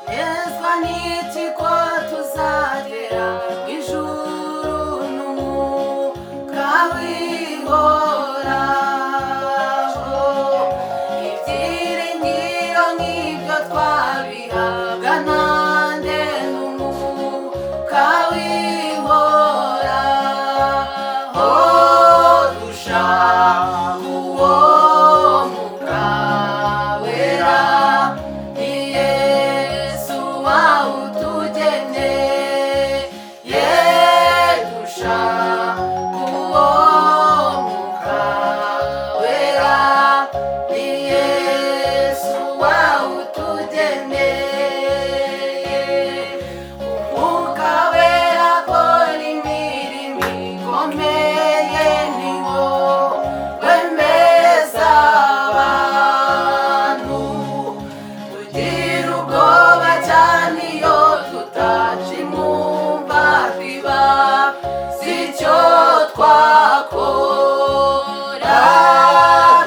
nezwa n'iki ko tuzagera ijuru n'umwuka w'ihoraho. Ibyiringiro nk'ibyo twabihabwa nande n'umwuka w'ihoraho. Dushaka uwo mwuka wera, ni Yesu wawutugeneye. Dushaka uwo mwuka wera, ni Yesu wawutugeneye. Umwuka wera akora imirimo ikomeye, ni wo wemeza abantu. Tugira ubwoba cyane iyo tutajimwumva, biba sicyo twakora.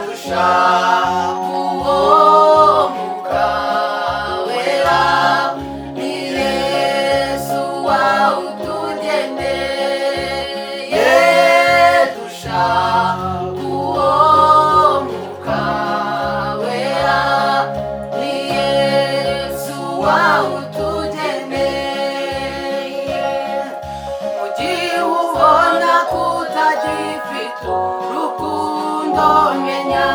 Dushaka uwo mwuka wera, ni Yesu wawutugeneye. Dushaka uwo mwuka wera, ni Yesu wawutugeneye. Mu gihe ubona kutagifite urukundo, menya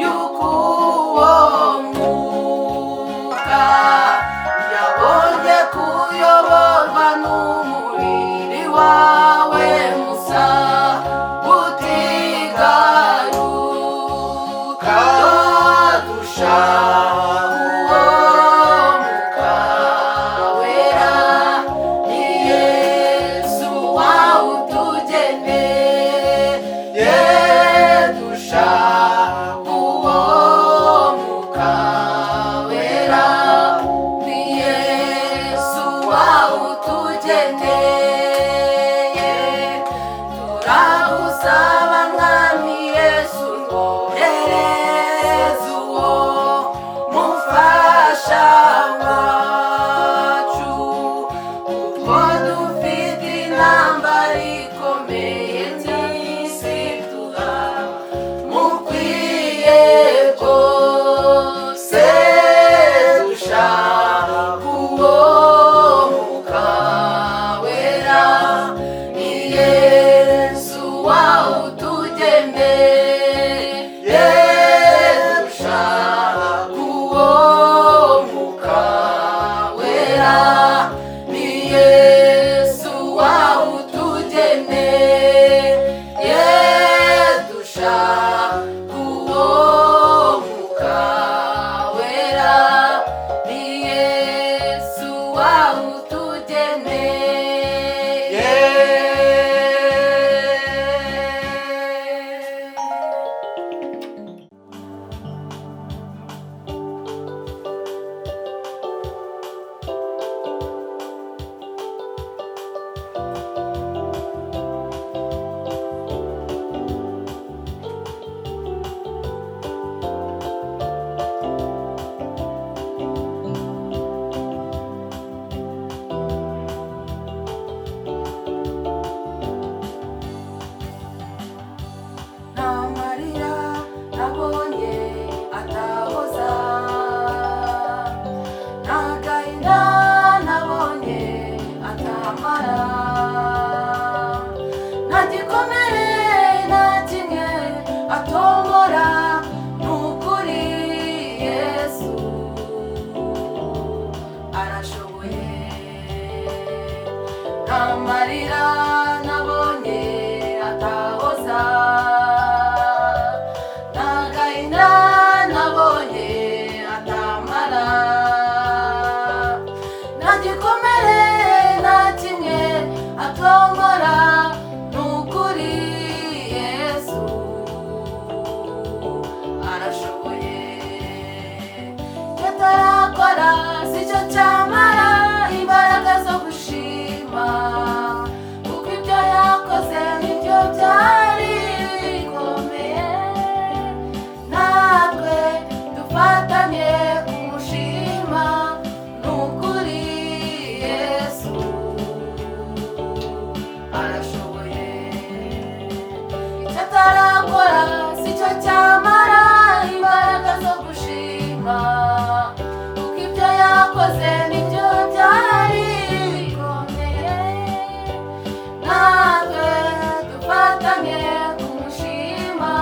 yuko uwo mwuka yabonye kuyoborwa n'umubiri wawe musa utigaruka. Dushaka uwo mwuka wera, ni Yesu wawutugeneye. Dushaka uwo mwuka wera, ni Yesu wawutugeneye. Turagusaba mwami Yesu, twohereze uwo mufasha wacu, kuko dufite intambara ikomeye n'isi turamukwiye rwose. Dushaka uwo mwuka wera, ni Yesu wawutugeneye. Dushaka uwo mwuka wera, ni Yesu wawutugeneye. Dushaka uwo mwuka wera, ni Yesu wawutugeneye. Nta marira nabonye atahoza, nta gahinda nabonye atamara, nta gikomere na kimwe atongora. Nukuri Yesu arashoboye. Nta marira nabonye atahoza, nta gahinda nabonye atamara, nta gikomere na kimwe atongora. Nukuri Yesu arashoboye. Icyo atarakora sicyo cyamara imbaraga zo gushima, yakoze nibyo byari bikomeye, natwe dufatanye kumushima.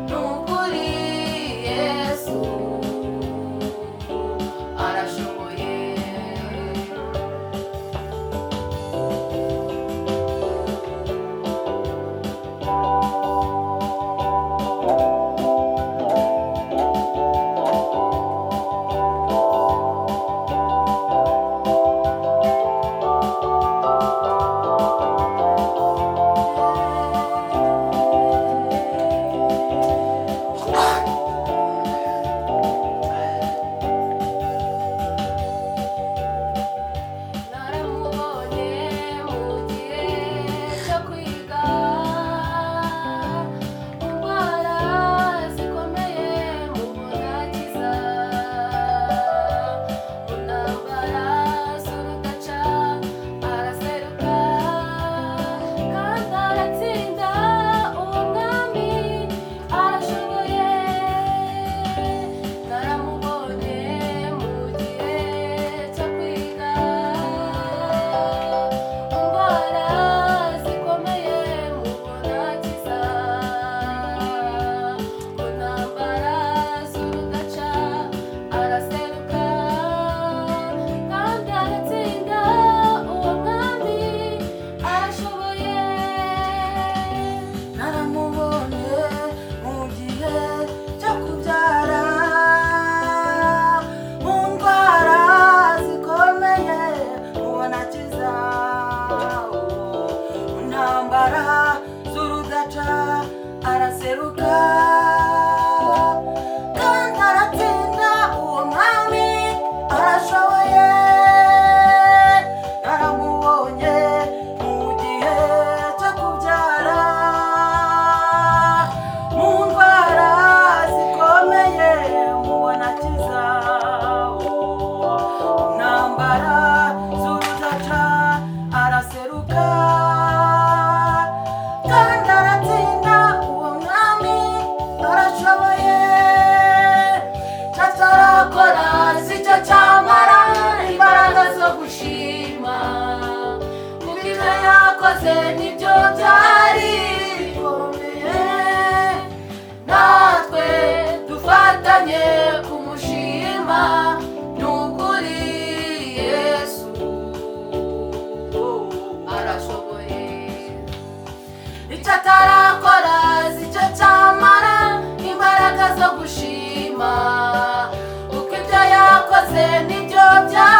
Nukuri Yesu arashoboye. Naramubonye mu gihe cyo kwiga, indwara zikomeye mubona akiza, mu ntambara z'urudaca araseruka, kandi aratsinda. Uwo mwami arashoboye. Naramubonye mu gihe cyo kwiga, indwara zikomeye mubona akiza, mu ntambara z'urudaca araseruka, kandi aratsinda. Uwo mwami arashoboye. Naramubonye mu gihe cyo kubyara, mu ndwara zikomeye mubona akiza, mu ntambara z'urudaca araseruka, kandi aratsinda. Uwo mwami arashoboye. Naramubonye mu gihe cyo kubyara, mu ndwara zikomeye mubona akiza, mu ntambara z'urudaca araseruka, kandi aratsinda. Uwo mwami arashoboye. Cyatarakora sicyo cyamara imbaraga zo gushima, kuko ibyo yakoze nibyo byari bikomeye, natwe dufatanye kumushima. Nukuri Yesu arashoboye. Icyo atarakora sicyo cyamara imbaraga zo gushima, kuko ibyo yakoze nibyo byari